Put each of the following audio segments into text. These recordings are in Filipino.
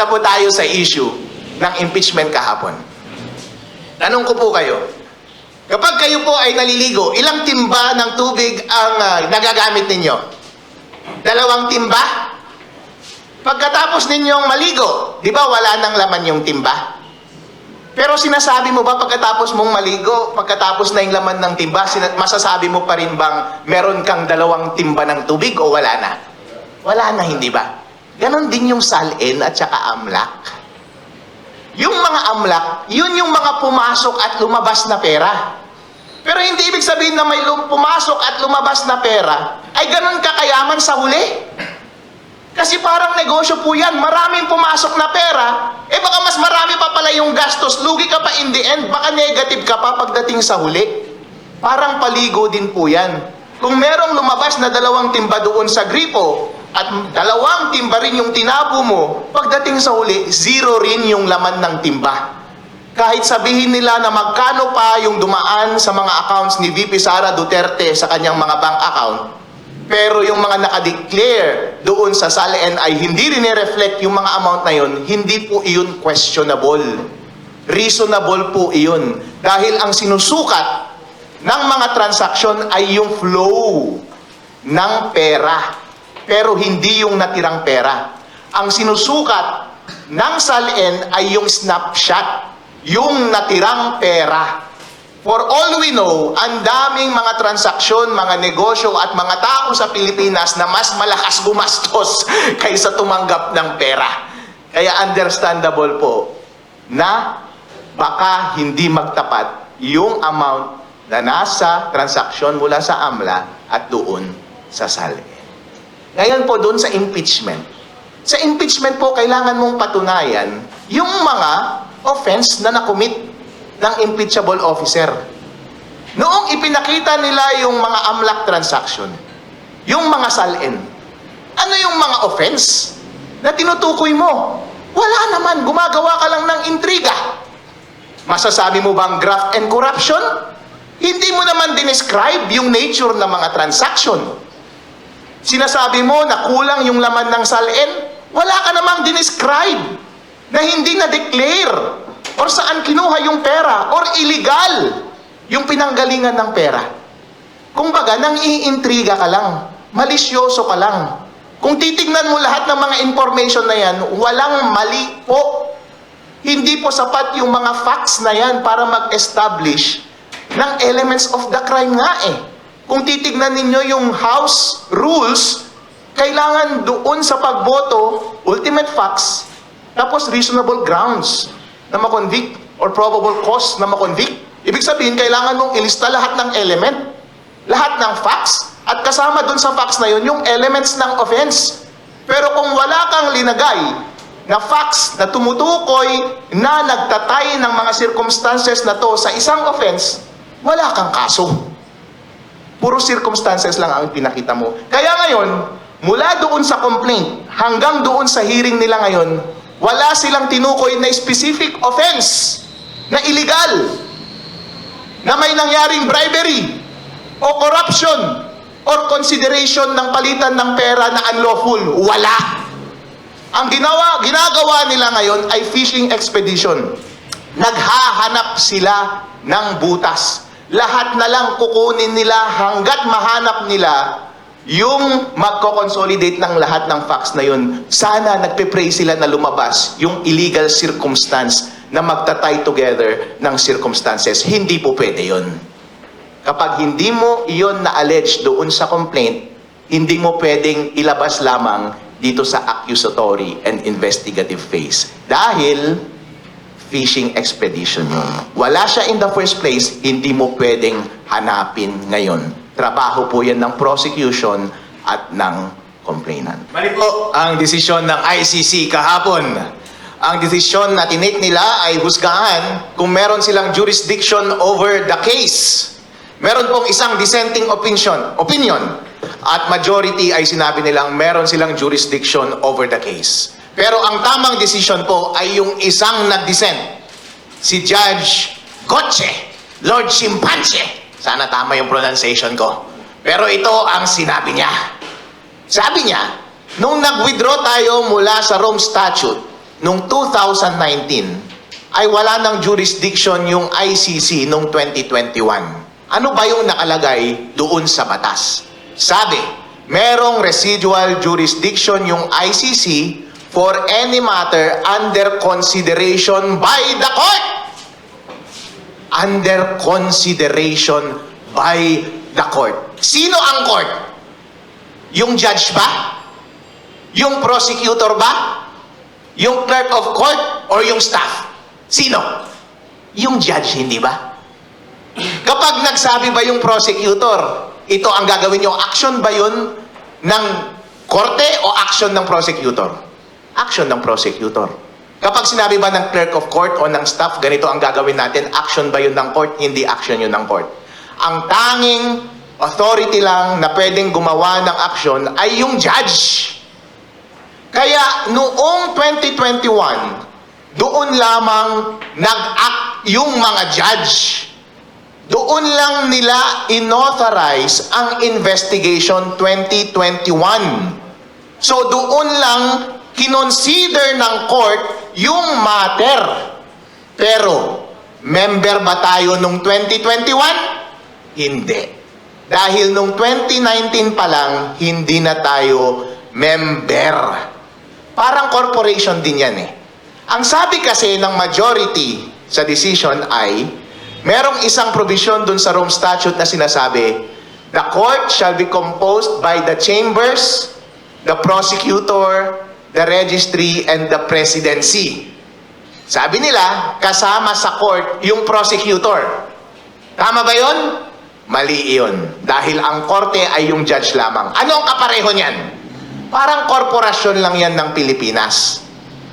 na po tayo sa issue ng impeachment kahapon. Tanong ko po kayo, kapag kayo po ay naliligo, ilang timba ng tubig ang nagagamit ninyo? 2 timba? Pagkatapos ninyong maligo, di ba wala nang laman yung timba? Pero sinasabi mo ba pagkatapos mong maligo, pagkatapos na yung laman ng timba, masasabi mo pa rin bang meron kang 2 timba ng tubig o wala na? Wala na, hindi ba? Ganon din yung salin at saka amlak. Yung mga amlak, yun yung mga pumasok at lumabas na pera. Pero hindi ibig sabihin na may pumasok at lumabas na pera ay ganon kakayaman sa huli. Kasi parang negosyo po yan. Maraming pumasok na pera, baka mas marami pa pala yung gastos. Lugi ka pa in the end. Baka negative ka pa pagdating sa huli. Parang paligo din po yan. Kung merong lumabas na 2 timba doon sa gripo, at 2 timba rin yung tinabo mo, pagdating sa huli, 0 rin yung laman ng timba. Kahit sabihin nila na magkano pa yung dumaan sa mga accounts ni VP Sara Duterte sa kanyang mga bank account, pero yung mga nakadeclare doon sa SALN ay hindi rin i-reflect yung mga amount na yun, hindi po iyon questionable. Reasonable po iyon. Dahil ang sinusukat ng mga transaksyon ay yung flow ng pera, pero hindi yung natirang pera. Ang sinusukat ng SALN ay yung snapshot, yung natirang pera. For all we know, ang daming mga transaksyon, mga negosyo at mga tao sa Pilipinas na mas malakas gumastos kaysa tumanggap ng pera. Kaya understandable po na baka hindi magtapat yung amount na nasa transaksyon mula sa AMLA at doon sa SALN. Ngayon po doon sa impeachment. Sa impeachment po, kailangan mong patunayan yung mga offense na nakomit ng impeachable officer. Noong ipinakita nila yung mga AMLAC transaction, yung mga SALN, ano yung mga offense na tinutukoy mo? Wala naman, gumagawa ka lang ng intriga. Masasabi mo bang graft and corruption? Hindi mo naman dinescribe yung nature ng mga transaction. Sinasabi mo na kulang yung laman ng SALN, wala ka namang dinescribe na hindi na-declare or saan kinuha yung pera, or illegal yung pinanggalingan ng pera. Kung baga, nang iintriga ka lang, malisyoso ka lang. Kung titignan mo lahat ng mga information na yan, walang mali po. Hindi po sapat yung mga facts na yan para mag-establish ng elements of the crime nga eh. Kung titignan ninyo yung House rules, kailangan doon sa pagboto, ultimate facts, tapos reasonable grounds na makonvict or probable cause na makonvict. Ibig sabihin, kailangan mong ilista lahat ng element, lahat ng facts, at kasama dun sa facts na yun, yung elements ng offense. Pero kung wala kang linagay na facts na tumutukoy na nagtatay ng mga circumstances na to sa isang offense, wala kang kaso. Puro circumstances lang ang pinakita mo. Kaya ngayon, mula doon sa complaint hanggang doon sa hearing nila ngayon, wala silang tinukoy na specific offense na illegal, na may nangyaring bribery o corruption or consideration ng palitan ng pera na unlawful. Wala. Ang ginagawa nila ngayon ay fishing expedition. Naghahanap sila ng butas. Lahat na lang kukunin nila hanggat mahanap nila yung magko-consolidate ng lahat ng facts na yun. Sana nagpe-pray sila na lumabas yung illegal circumstance na magta-tie together ng circumstances. Hindi po pwede yun. Kapag hindi mo iyon na-allege doon sa complaint, hindi mo pwedeng ilabas lamang dito sa accusatory and investigative phase. Dahil fishing expedition yun. Wala siya in the first place, hindi mo pwedeng hanapin ngayon. Trabaho po yan ng prosecution at ng complainant. Mali po ang desisyon ng ICC kahapon. Ang desisyon na tinake nila ay husgahan kung meron silang jurisdiction over the case. Meron pong isang dissenting opinion at majority ay sinabi nilang meron silang jurisdiction over the case. Pero ang tamang decision po ay yung isang nag-dissent, si Judge Gotche, Lord Chimpanche. Sana tama yung pronunciation ko. Pero ito ang sinabi niya. Sabi niya, nung nag-withdraw tayo mula sa Rome Statute, nung 2019 ay wala ng jurisdiction yung ICC nung 2021. Ano ba yung nakalagay doon sa batas? Sabi, merong residual jurisdiction yung ICC for any matter under consideration by the court. Under consideration by the court. Sino ang court? Yung judge ba? Yung prosecutor ba? Yung clerk of court? Or yung staff? Sino? Yung judge, hindi ba? Kapag nagsabi ba yung prosecutor, ito ang gagawin nyo, action ba yun ng korte o action ng prosecutor? Action ng prosecutor. Kapag sinabi ba ng clerk of court o ng staff, ganito ang gagawin natin, action ba yun ng court? Hindi action yun ng court. Ang tanging authority lang na pwedeng gumawa ng action ay yung judge. Kaya noong 2021, doon lamang nag-act yung mga judge. Doon lang nila inauthorize ang investigation 2021. So doon lang kinonsider ng court yung matter. Pero, member ba tayo nung 2021? Hindi. Dahil nung 2019 pa lang, hindi na tayo member. Parang corporation din yan eh. Ang sabi kasi ng majority sa decision ay, merong isang provision dun sa Rome Statute na sinasabi, the court shall be composed by the chambers, the prosecutor, the registry, and the presidency. Sabi nila, kasama sa court yung prosecutor. Tama ba yun? Mali yun. Dahil ang korte ay yung judge lamang. Ano ang kapareho niyan? Parang korporasyon lang yan ng Pilipinas.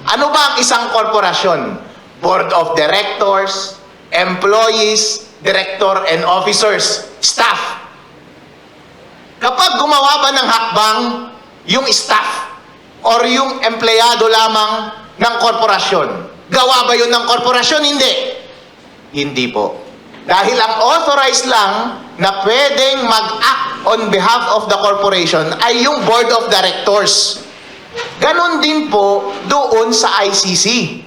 Ano ba ang isang korporasyon? Board of directors, employees, director and officers, staff. Kapag gumawa ba ng hakbang yung staff or yung empleyado lamang ng korporasyon, gawa ba yun ng korporasyon? Hindi. Hindi po. Dahil ang authorized lang na pwedeng mag-act on behalf of the corporation ay yung board of directors. Ganon din po doon sa ICC.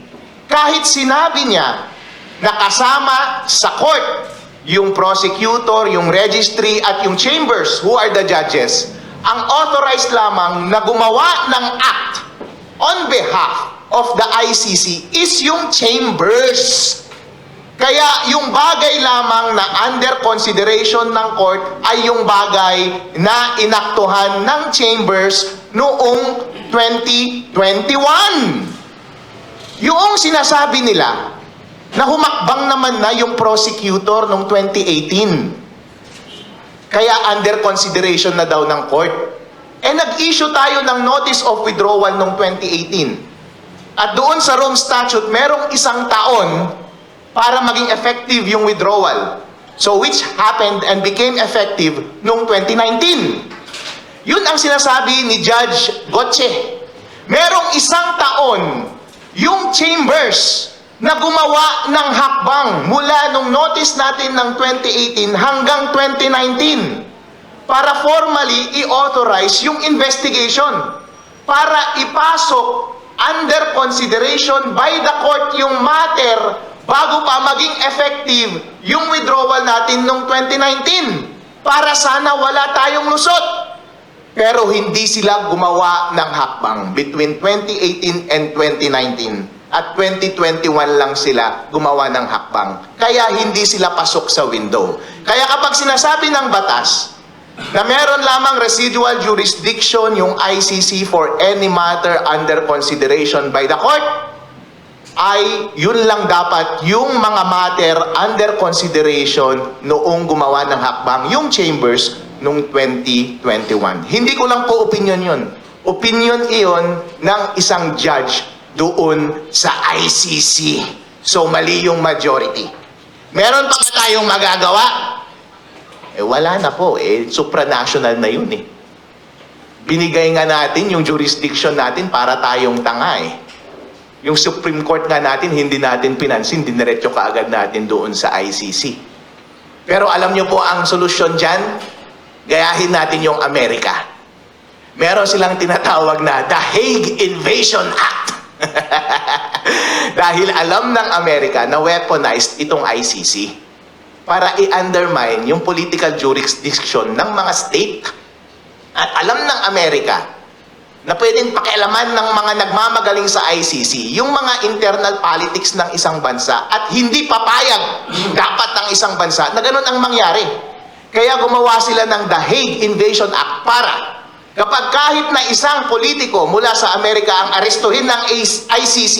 Kahit sinabi niya na kasama sa court yung prosecutor, yung registry at yung chambers who are the judges, ang authorized lamang na gumawa ng act on behalf of the ICC is yung chambers. Kaya yung bagay lamang na under consideration ng court ay yung bagay na inaktuhan ng chambers noong 2021. Yung sinasabi nila na humakbang naman na yung prosecutor noong 2018. Kaya under consideration na daw ng court. Nag-issue tayo ng notice of withdrawal noong 2018. At doon sa Rome Statute, merong 1 taon para maging effective yung withdrawal. So which happened and became effective noong 2019. Yun ang sinasabi ni Judge Gotche. Merong 1 taon yung chambers na gumawa ng hakbang mula nung notice natin ng 2018 hanggang 2019 para formally i-authorize yung investigation, para ipasok under consideration by the court yung matter bago pa maging effective yung withdrawal natin nung 2019 para sana wala tayong lusot. Pero hindi sila gumawa ng hakbang between 2018 and 2019. At 2021 lang sila gumawa ng hakbang. Kaya hindi sila pasok sa window. Kaya kapag sinasabi ng batas na meron lamang residual jurisdiction yung ICC for any matter under consideration by the court, ay yun lang dapat yung mga matter under consideration noong gumawa ng hakbang, yung chambers noong 2021. Hindi ko lang po opinion yun. Opinion iyon ng isang judge doon sa ICC. So, mali yung majority. Meron pa ba tayong magagawa? Wala na po. Supranational na yun eh. Binigay nga natin yung jurisdiction natin para tayong tanga eh. Yung Supreme Court nga natin, hindi natin pinansin, diniretso kaagad natin doon sa ICC. Pero alam nyo po ang solusyon dyan? Gayahin natin yung Amerika. Meron silang tinatawag na The Hague Invasion Act. Dahil alam ng Amerika na weaponized itong ICC para i-undermine yung political jurisdiction ng mga state. At alam ng Amerika na pwedeng pakialaman ng mga nagmamagaling sa ICC yung mga internal politics ng isang bansa at hindi papayag dapat ng isang bansa na ganun ang mangyari. Kaya gumawa sila ng The Hague Invasion Act para kapag kahit na isang politiko mula sa Amerika ang arestuhin ng ICC,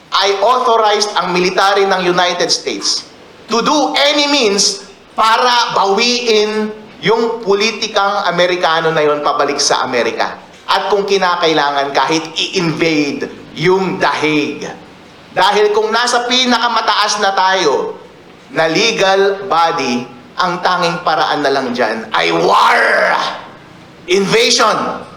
ay authorized ang military ng United States to do any means para bawiin yung politikang Amerikano na yun pabalik sa Amerika. At kung kinakailangan kahit i-invade yung The Hague. Dahil kung nasa pinakamataas na tayo na legal body, ang tanging paraan na lang dyan ay war! Invasion!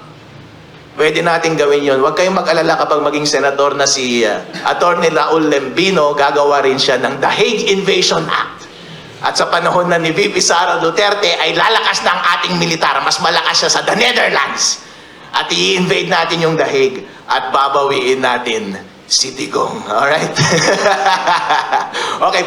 Pwede natin gawin yun. Huwag kayong mag-alala kapag maging senador na si Atty. Raul Lembino, gagawa rin siya ng The Hague Invasion Act. At sa panahon na ni VP Sara Duterte ay lalakas na ang ating militar. Mas malakas siya sa the Netherlands. At i-invade natin yung The Hague at babawiin natin si Digong. Alright? Okay.